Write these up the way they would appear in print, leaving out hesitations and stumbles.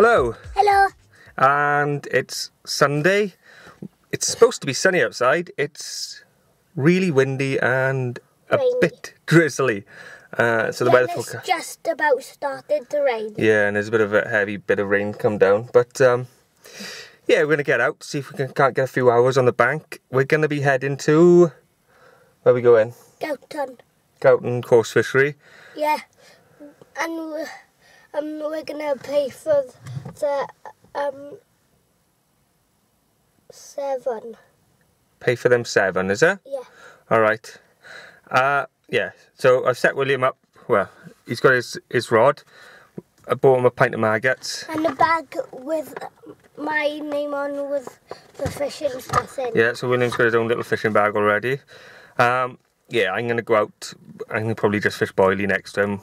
Hello. Hello. And it's Sunday. It's supposed to be sunny outside. It's really windy and a bit drizzly. So the weather forecast. It's just about started to rain. Yeah, and there's a bit of a heavy bit of rain come down. But yeah, we're going to get out, see if we can't get a few hours on the bank. We're going to be heading to... Where are we going? Gudgeon Coarse Fishery. Yeah. And we're going to pay for the 7. Pay for them 7, is it? Yeah. Alright. Yeah, so I've set William up. Well, he's got his rod. I bought him a pint of maggots. And a bag with my name on with the fishing stuff in. Yeah, so William's got his own little fishing bag already. Yeah, I'm going to go out. I'm going to probably just fish boilie next time.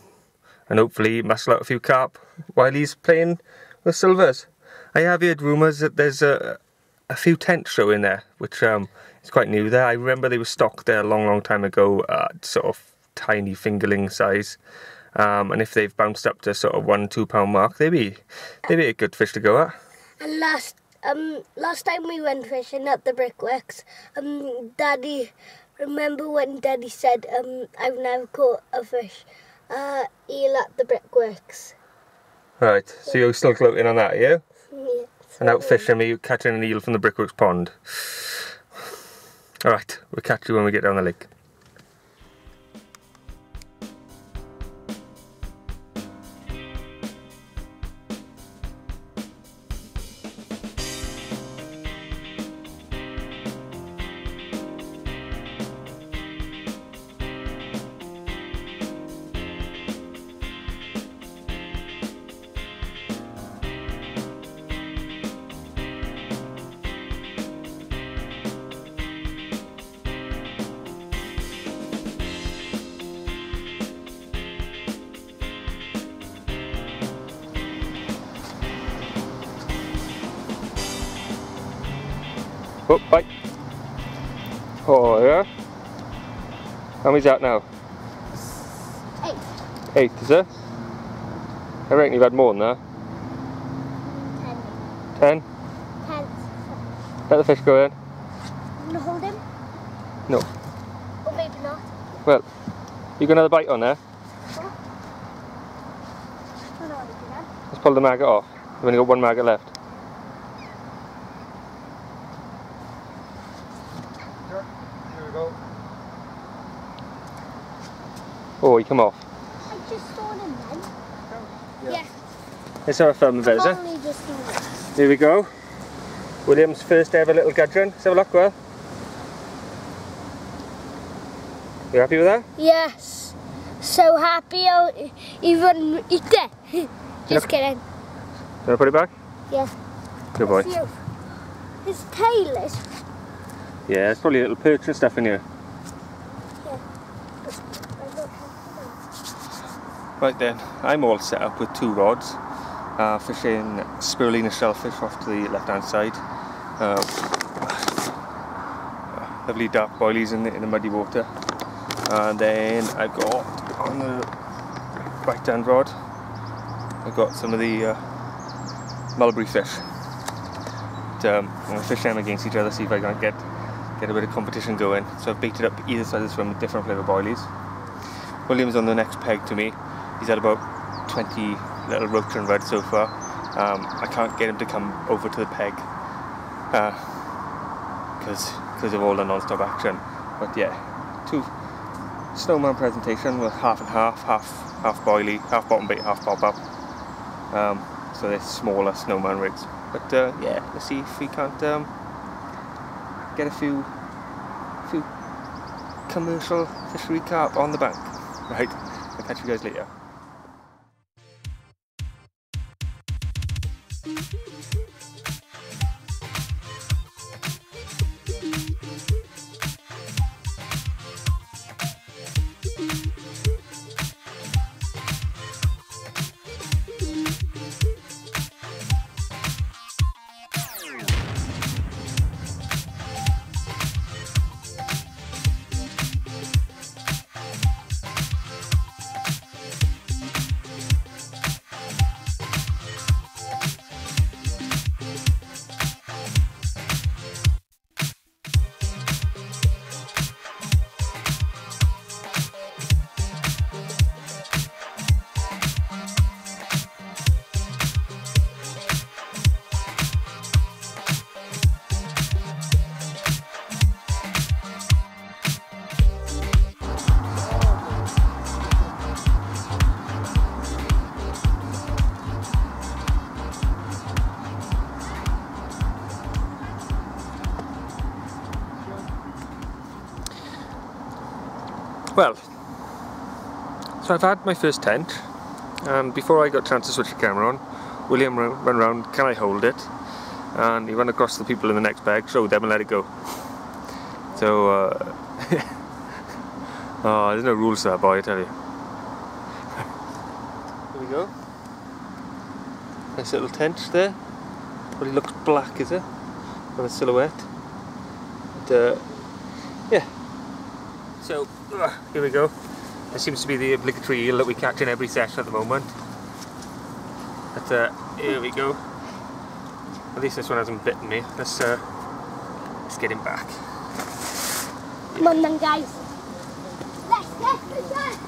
And hopefully muscle out a few carp while he's playing with silvers. I have heard rumours that there's a few Tench show in there, which is quite new there. I remember they were stocked there a long time ago at sort of tiny fingerling size. And if they've bounced up to sort of £1-2 mark, they'd be a good fish to go at. And last time we went fishing at the brickworks, Daddy, remember when Daddy said, I've never caught a fish eel at the brickworks. Right, so you're still floating on that, are you? Yeah. And out fishing me, catching an eel from the brickworks pond. Alright, we'll catch you when we get down the lake. Oh, bite. Oh, yeah. How many's that now? 8. 8, is it? I reckon you've had more than that. 10. 10? Let the fish go in. You want to hold him? No. Or maybe not. Well, you got another bite on there? What? I don't know what you can. Let's pull the maggot off. We've only got one maggot left. Oh, he come off. I just saw him then. Yeah. Let's have a film of it, is it? Only just seen it. Here we go. William's first ever little gudgeon. Let's have a look, Will. You happy with that? Yes. So happy I'll even eat it. Just kidding. You want to put it back? Yeah. Good boy. His tail is... Yeah, there's probably a little perch and stuff in here. Yeah. Right then, I'm all set up with 2 rods. Fishing spirulina shellfish off to the left hand side. Lovely dark boilies in the muddy water. And then I've got on the right hand rod, I've got some of the mulberry fish. I'm going to fish them against each other, see if I can get a bit of competition going. So I've baited up either side of the swim with different flavour boilies. William's on the next peg to me. He's had about 20 little roach and red so far. I can't get him to come over to the peg because of all the non-stop action. But yeah, 2 snowman presentation with half and half boilie, half bottom bait, half bob up. So they're smaller snowman rigs. But yeah, let's see if we can't get a few commercial fishery carp on the bank. Right, I'll catch you guys later. Well, so I've had my first tench, and before I got a chance to switch the camera on, William ran around, can I hold it? And he ran across the people in the next bag, showed them and let it go. So, oh, there's no rules to that boy, I tell you. Here we go. Nice little tench there. But he looks black, is it? On a silhouette. But, yeah. So, here we go. This seems to be the obligatory eel that we catch in every session at the moment. But, here we go. At least this one hasn't bitten me. Let's get him back. Come on then, guys. Let's get the gun.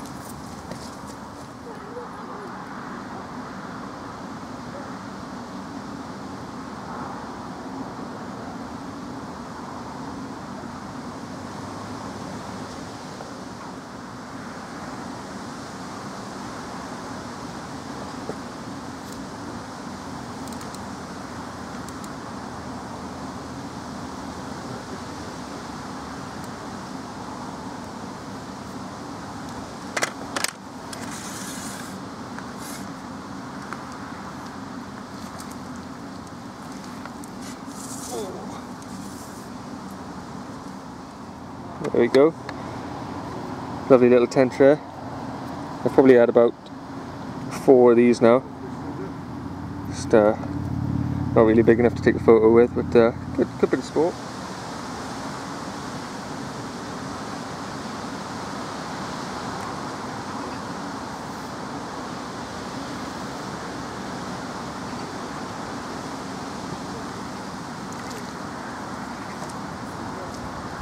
There we go. Lovely little tench there. I've probably had about 4 of these now. Just not really big enough to take a photo with, but good bit of sport.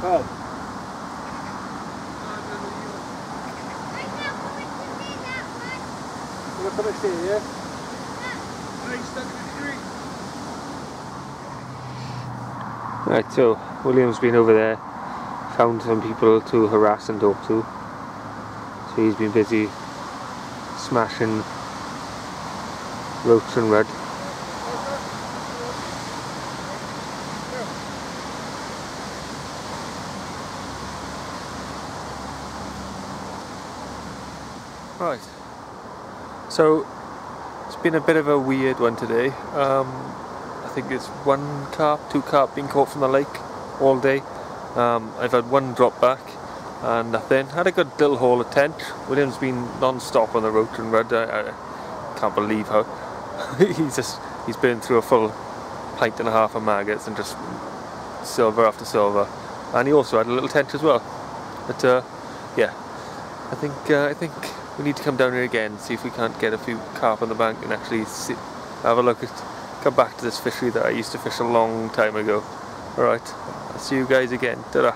Oh. Yeah. Right, so William's been over there, found some people to harass and talk to. So he's been busy smashing roach and red. Right, so it's been a bit of a weird one today. I think it's 1 carp, 2 carp being caught from the lake all day. I've had 1 drop back and nothing. Had a good little haul of tench. William's been non-stop on the roach and red. I can't believe how he's burned through a full 1.5 pints of maggots and just silver after silver. And he also had a little tench as well. But yeah, I think we need to come down here again, see if we can't get a few carp on the bank and actually have a look at, come back to this fishery that I used to fish a long time ago. Alright, I'll see you guys again. Ta-da!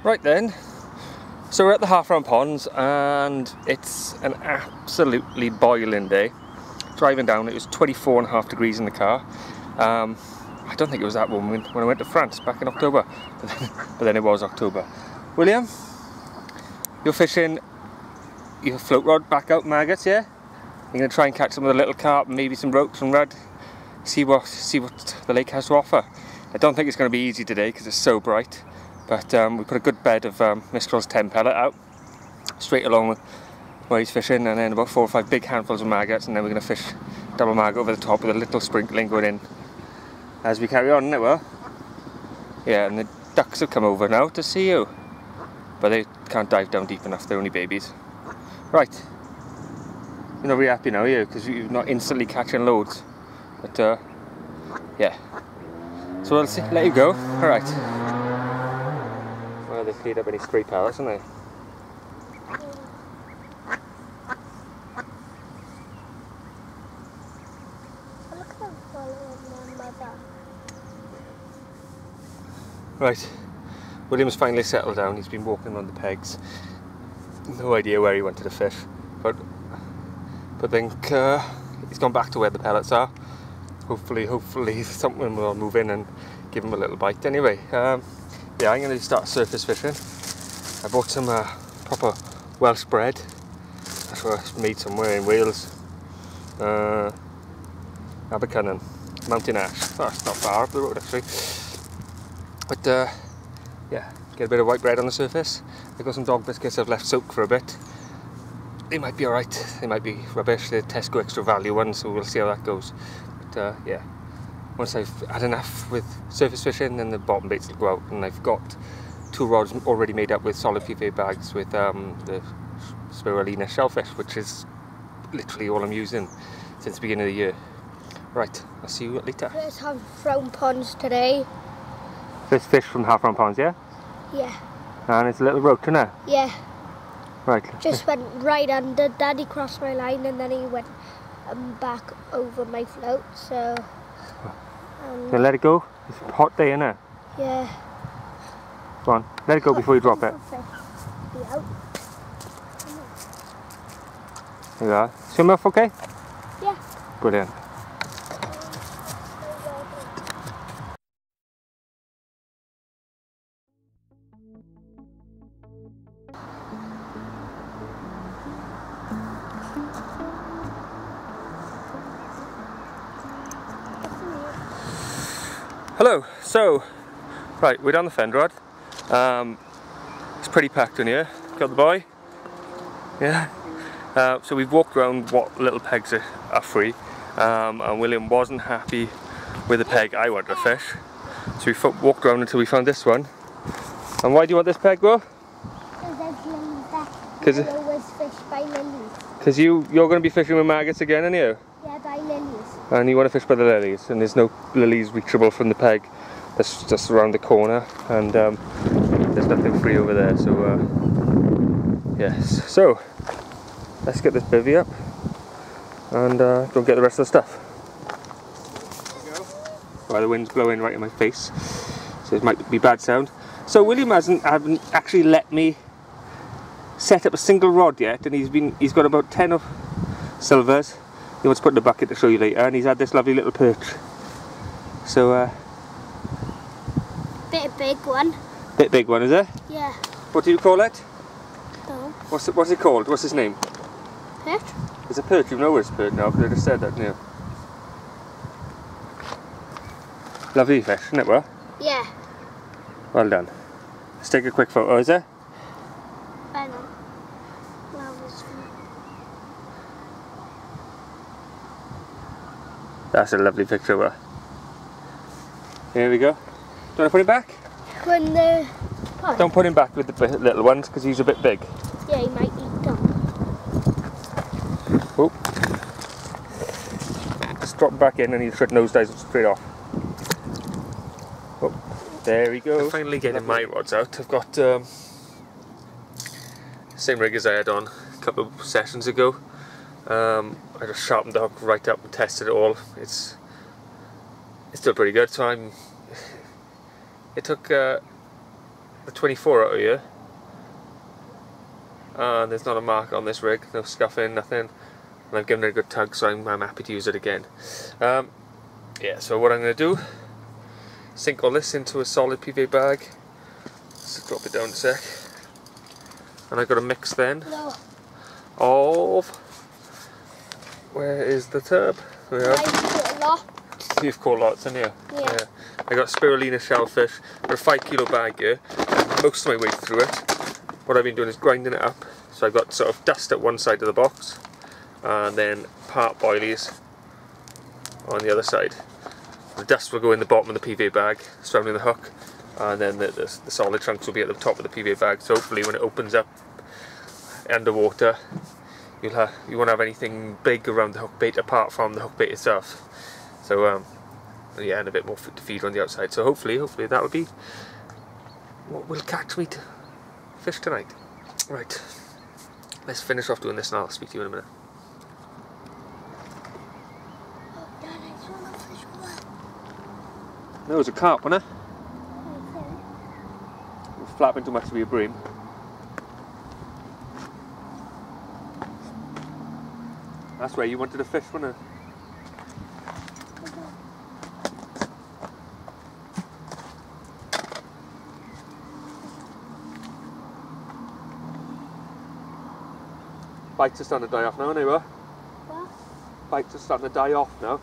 Right then, so we're at the Half Round Ponds and it's an absolutely boiling day. Driving down, it was 24.5 degrees in the car. I don't think it was that warm when I went to France back in October, but then it was October. William, you're fishing your float rod back out maggots, yeah? You're going to try and catch some of the little carp, maybe some roach and red, see what the lake has to offer. I don't think it's going to be easy today because it's so bright. But we put a good bed of Mistral's 10 pellet out, straight along with where he's fishing, and then about 4 or 5 big handfuls of maggots, and then we're going to fish double maggot over the top with a little sprinkling going in as we carry on, isn't it, well? Yeah, and the ducks have come over now to see you, but they can't dive down deep enough, they're only babies. Right, you're not really happy now, are you? Because you're not instantly catching loads, but yeah. So we'll see, let you go, alright. Well, they've cleared up any stray pellets, haven't they? Right, William's finally settled down. He's been walking on the pegs. No idea where he wanted to fish, but I think he's gone back to where the pellets are. Hopefully something will move in and give him a little bite. Anyway, yeah, I'm going to start surface fishing. I bought some proper Welsh bread. That's what I made somewhere in Wales. Abercynon, Mountain Ash. Oh, it's not far up the road actually. But yeah, get a bit of white bread on the surface. I've got some dog biscuits I've left soak for a bit. They might be alright, they might be rubbish. They're Tesco Extra Value ones, so we'll see how that goes. But yeah, once I've had enough with surface fishing, then the bottom baits will go out, and I've got 2 rods already made up with solid PVA bags with the spirulina shellfish, which is literally all I'm using since the beginning of the year. Right, I'll see you later. First have Frown Ponds today. First fish from Half Round Ponds, yeah? Yeah. And it's a little roach, isn't it? Yeah. Right. Just went right under. Daddy crossed my line and then he went back over my float, so... So let it go. It's a hot day, isn't it? Yeah. Go on, let it go before you drop it. Be out. There you are. Swim off okay? Yeah. Brilliant. Hello, so, right, we're down the fend rod. It's pretty packed in here. Got the boy? Yeah. So we've walked around what little pegs are free, and William wasn't happy with the peg I wanted to fish. So we walked around until we found this one. And why do you want this peg, bro? Because I always fish by lilies. Because you're going to be fishing with maggots again, aren't you? Yeah, by lilies. And you want to fish by the lilies, and there's no lilies reachable from the peg. That's just around the corner, and there's nothing free over there. So yes, so let's get this bivvy up and go get the rest of the stuff. Well, the wind's blowing right in my face, so it might be bad sound. So William hasn't actually let me set up a single rod yet, and he's got about 10 of silvers. He wants to put in the bucket to show you later, and he's had this lovely little perch. So Bit big one. Bit big one, is it? Yeah. What do you call it? No. What's it called? What's his name? Perch? It's a perch. You know it's a perch now because I just said that, didn't you? Lovely fish, isn't it, well? Yeah. Well done. Let's take a quick photo, is it? I know. Well, that's a lovely picture, well. Here we go. Do you want to put him back? When the... Oh. Don't put him back with the little ones because he's a bit big. Yeah, he might eat them. Oh. Just drop him back in and he should nosedive straight off. Oh, there we go. I'm finally getting my rods out. I've got same rig as I had on a couple of sessions ago. I just sharpened the hook right up and tested it all. It's still pretty good. So it took the 24 out of here, and there's not a mark on this rig, no scuffing, nothing, and I've given it a good tug, so I'm happy to use it again. Yeah, so what I'm going to do, sink all this into a solid PVA bag. Let's drop it down a sec, and I've got a mix then of, where is the tub? There we are. I've caught a lot. You've caught lots, haven't you? Yeah. I got spirulina shellfish. Got a 5 kilo bag here. Most of my way through it. What I've been doing is grinding it up. So I've got sort of dust at one side of the box, and then part boilies on the other side. The dust will go in the bottom of the PVA bag, surrounding the hook, and then the solid chunks will be at the top of the PVA bag. So hopefully, when it opens up underwater, you won't have anything big around the hook bait apart from the hook bait itself. So yeah, and a bit more to feed on the outside. So hopefully that'll be what will catch me to fish tonight. Right, let's finish off doing this, and I'll speak to you in a minute. Oh, Dad, I saw a fish one. No, it was a carp, wasn't it? Okay. flapping too much to be a bream. That's where you wanted to fish, wasn't it? Bites are starting to die off now, aren't they? What? Bites are starting to die off now.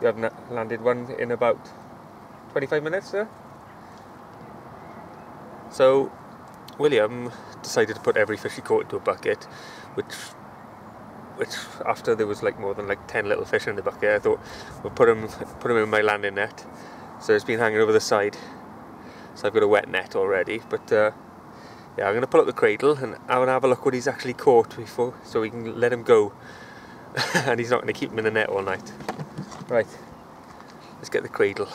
You haven't landed one in about 25 minutes, sir? So William decided to put every fish he caught into a bucket, which after there was like more than like 10 little fish in the bucket, I thought we'll put them in my landing net. So it's been hanging over the side, so I've got a wet net already. But yeah, I'm going to pull up the cradle and I want to have a look what he's actually caught before, so we can let him go and he's not going to keep him in the net all night. Right, let's get the cradle.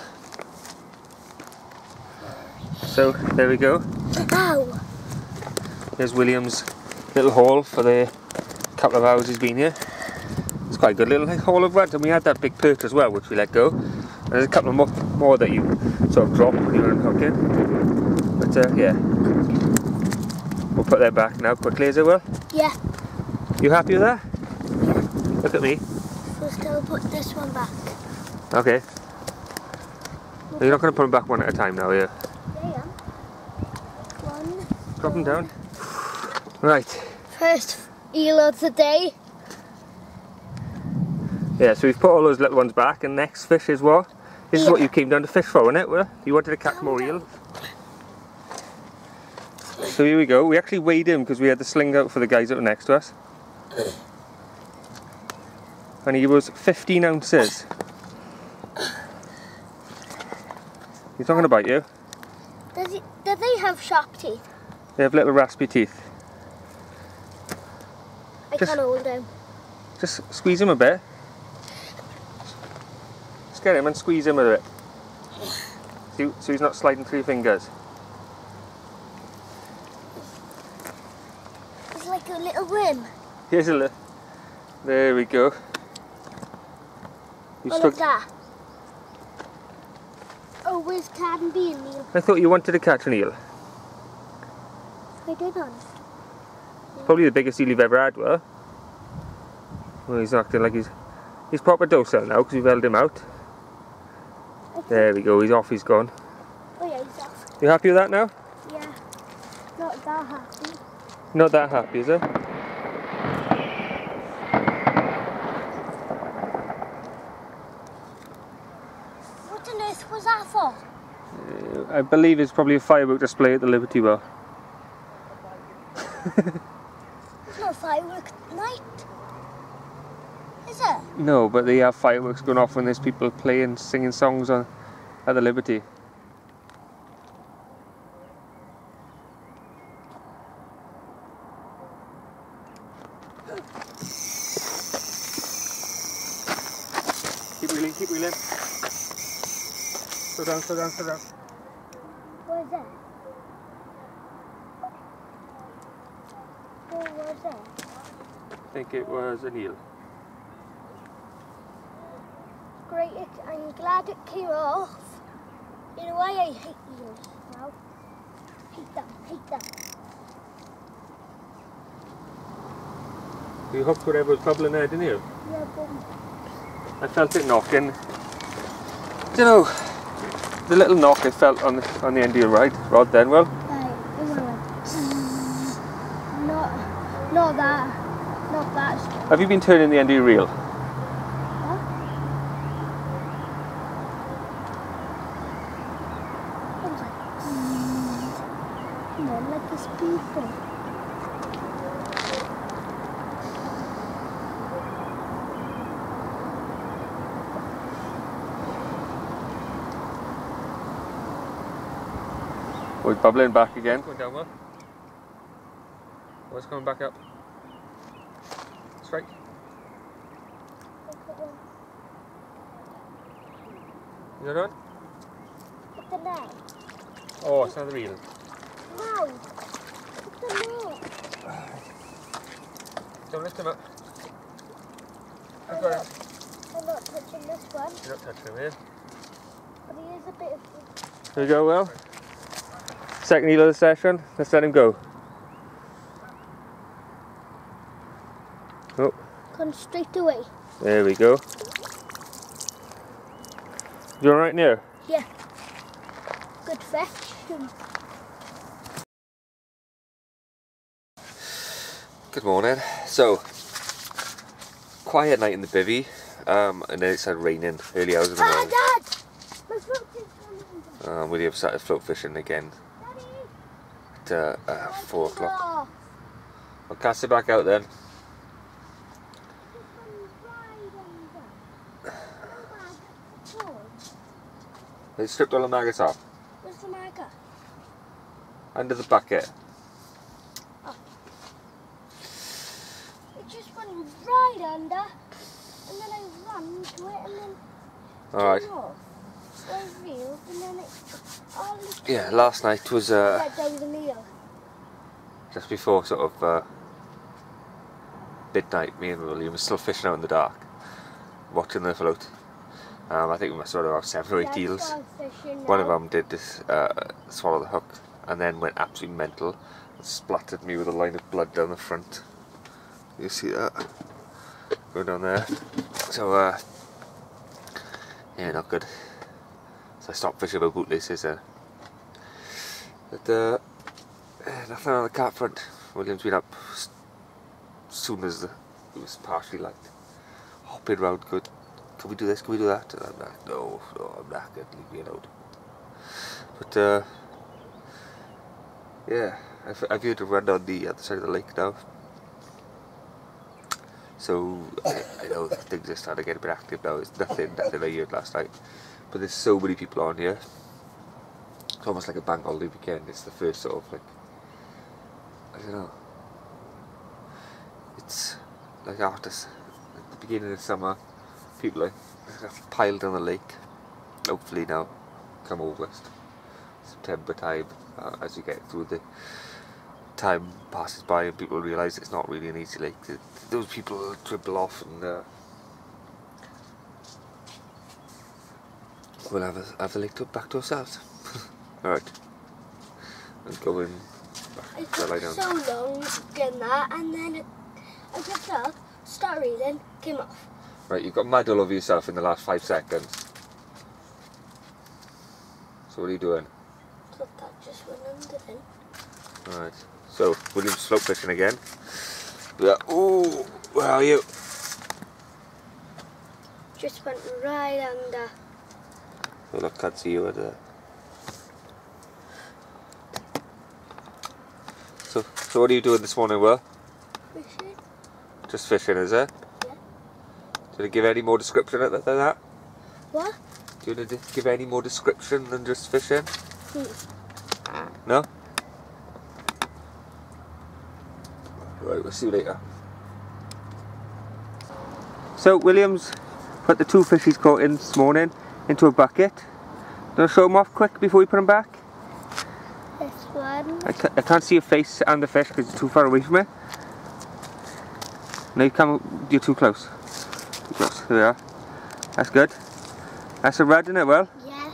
So there we go. Ow! There's William's little haul for the couple of hours he's been here. It's quite a good little haul of rod, and we had that big perch as well, which we let go. And there's a couple of more that you sort of drop when you're unhooking. But yeah, we'll put them back now quickly, as it will. Yeah. You happy with that? Yeah. Look at me. First I'll put this one back. Okay. You're not going to put them back one at a time now, are you? Yeah, I am. One. Drop them down. Right. First eel of the day. Yeah, so we've put all those little ones back, and next fish is what? This is what you came down to fish for, wasn't it? Well, you wanted to catch more eels. So here we go. We actually weighed him because we had the sling out for the guys that were next to us. And he was 15 ounces. He's not going to bite you. Do they have sharp teeth? They have little raspy teeth. I can't hold him. Just squeeze him a bit. Just get him and squeeze him a bit. So he's not sliding through your fingers. It's like a little worm. Here's a little. There we go. Oh, look at that. Oh, where's Carp and eel? I thought you wanted to catch an eel. I didn't. It's probably the biggest eel you've ever had, well. Well, he's acting like he's proper docile now because we've held him out. There we go, he's off, he's gone. Oh yeah, he's off. You happy with that now? Yeah. Not that happy. Not that happy, is it? What on earth was that for? I believe it's probably a firework display at the Liberty Well. It's not firework night. Is it? No, but they have fireworks going off when there's people playing, singing songs at the Liberty. Keep reeling, keep reeling. Slow down, slow down, slow down. What is that? What was that? I think it was an eel. Great, I'm glad it came off. You know why I hate eels now? Hate them, hate them. You hooked whatever was bubbling there, didn't you? Yeah, but I felt it knocking. You know, the little knock I felt on the end of your rod then, well. Right, it went not that. Not that. Have you been turning the end of your reel? Huh? It was like and then like a speedboat. Oh, it's bubbling back again. Going down well. Oh, it's coming back up. Straight. You got on? Look at the net. Oh, it's another reel. No. Look at the net. Don't lift him up. I've got it. I'm not touching this one. You're not touching him here. But he is a bit of... There you go, Will. Second eel of the session. Let's let him go. Oh. Gone straight away. There we go. You alright now? Yeah. Good fetch. Good morning. So, quiet night in the bivvy, and then it started raining early hours of the morning. Dad! My float is coming. William started float fishing again at 4 o'clock. I'll cast it back out then. They stripped all the maggots off. Where's the marker? Under the bucket. Oh. It just went right under, and then I ran to it, and then Alright. came off. So I reeled, and then it all Yeah, last night was let down the meal. just before sort of midnight. Me and William were still fishing out in the dark, watching the float. I think we must have had about 7 or 8 eels. One of them did this, swallow the hook and then went absolutely mental and splattered me with a line of blood down the front. You see that? Going down there. So, yeah, not good. So I stopped fishing about boot laces there. But, nothing on the carp front. William's been up as soon as it was partially light. Hopping around good. Can we do this? Can we do that? And I'm like, no, I'm not going to leave me alone. But, yeah, I've heard to run on the other side of the lake now. So, I know things are starting to get a bit active now. It's nothing I heard last night. But there's so many people on here. It's almost like a bank holiday weekend. It's the first sort of like, I don't know. It's like after at the beginning of the summer. People are piled on the lake. Hopefully now, come August, September time, as you get through the time passes by and people realise it's not really an easy lake. Those people dribble off and we'll have the lake back to ourselves. Alright, I'm going back to lie down. It took so long getting that, and then I picked up, started reeling, came off. Right, you've got mud all over yourself in the last 5 seconds. So what are you doing? Look, that just went under then. Alright, so William's float fishing again. Yeah. Ooh, where are you? Just went right under. Oh, look, can't see you at the... So what are you doing this morning, Will? Fishing? Just fishing, is it? Yeah. Do you give any more description than that? What? Do you want to give any more description than just fishing? No? Right, we'll see you later. So William's put the 2 fish he's caught in this morning into a bucket. Do you want to show them off quick before we put them back? This one. I can't see your face and the fish because it's too far away from it. No, you're too close. Too close. There we are. That's good. That's a red, isn't it, Will? Yeah.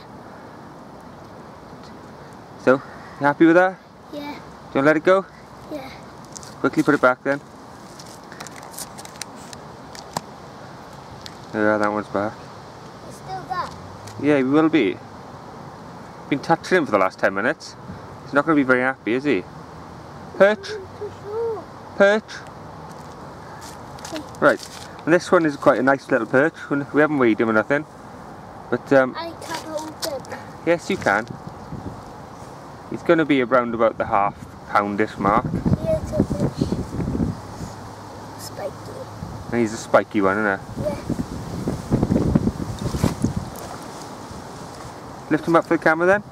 So, you happy with that? Yeah. Do you want to let it go? Yeah. Quickly put it back then. Yeah, that one's back. He's still there. Yeah, he will be. Been touching him for the last 10 minutes. He's not going to be very happy, is he? Perch? Perch? Right, and this one is quite a nice little perch. We haven't weighed him or nothing. But, I can't hold him. yes, you can. He's going to be around about the half-poundish mark. Here's a fish. Spiky. And he's a spiky one, isn't he? Yeah. Lift him up for the camera then.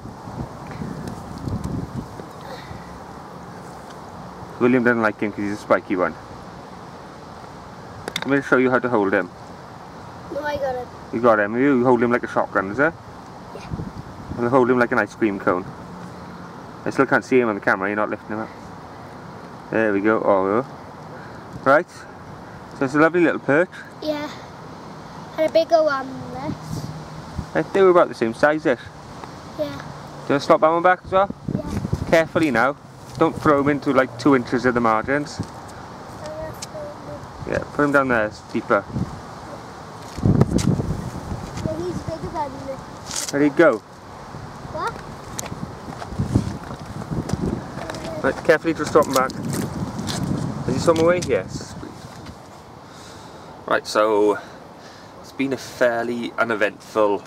William doesn't like him because he's a spiky one. I'm going to show you how to hold him. No, I got him. You got him. You hold him like a shotgun, is it? Yeah. And hold him like an ice cream cone. I still can't see him on the camera, you're not lifting him up. There we go. Oh, right. So it's a lovely little perch. Yeah. And a bigger one than this. They were about the same size-ish. Yeah. Do you want to slot that one back as well? Yeah. Carefully now. Don't throw him into like 2 inches of the margins. Yeah, put him down there, it's deeper. Yeah, he's bigger than this. There you go. What? Right, carefully just drop him back. Has he swum away? Yes. Right, so it's been a fairly uneventful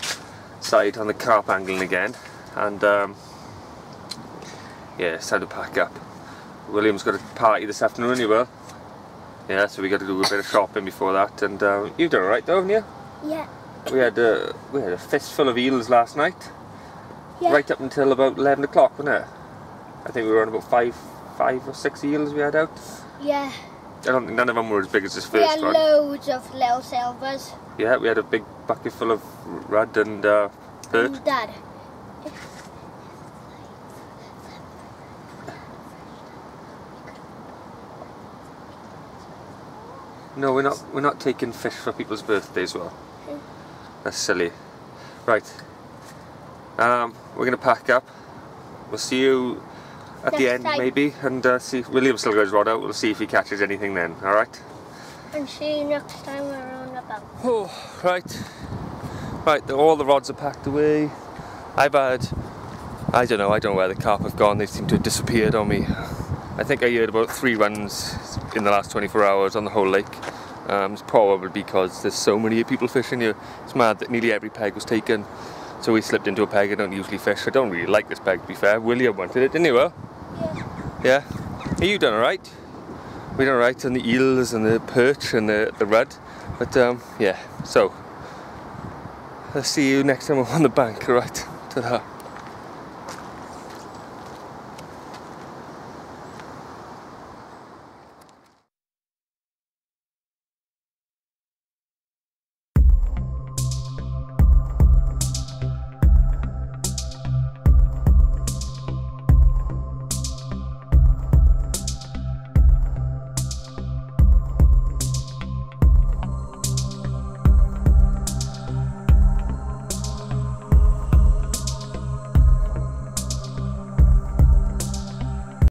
side on the carp angling again, and yeah, it's time to pack up. William's got a party this afternoon, you will. Yeah, so we got to do a bit of shopping before that, and you've done alright though, haven't you? Yeah. We had a fistful of eels last night, Yeah. right up until about 11 o'clock, wasn't it? I think we were on about five or six eels we had out. Yeah. I don't think none of them were as big as this We first had one. loads of little silvers. Yeah, we had a big bucket full of rudd and perch. And Dad. No, we're not taking fish for people's birthdays, well. That's silly. Right. We're gonna pack up. We'll see you at the Next end time. maybe, and see if William still goes rod out. We'll see if he catches anything then. All right. And see you next time we're on the boat. Oh, right. Right. All the rods are packed away. I don't know where the carp have gone. They seem to have disappeared on me. I think I heard about 3 runs in the last 24 hours on the whole lake. It's probably because there's so many people fishing here. It's mad that nearly every peg was taken. So we slipped into a peg. I don't usually fish. I don't really like this peg, to be fair. William wanted it, didn't you, Will? Yeah. Yeah? Hey, you done alright? We done alright on the eels and the perch and the rudd. But yeah, so let's see you next time we're on the bank, alright? Ta-da.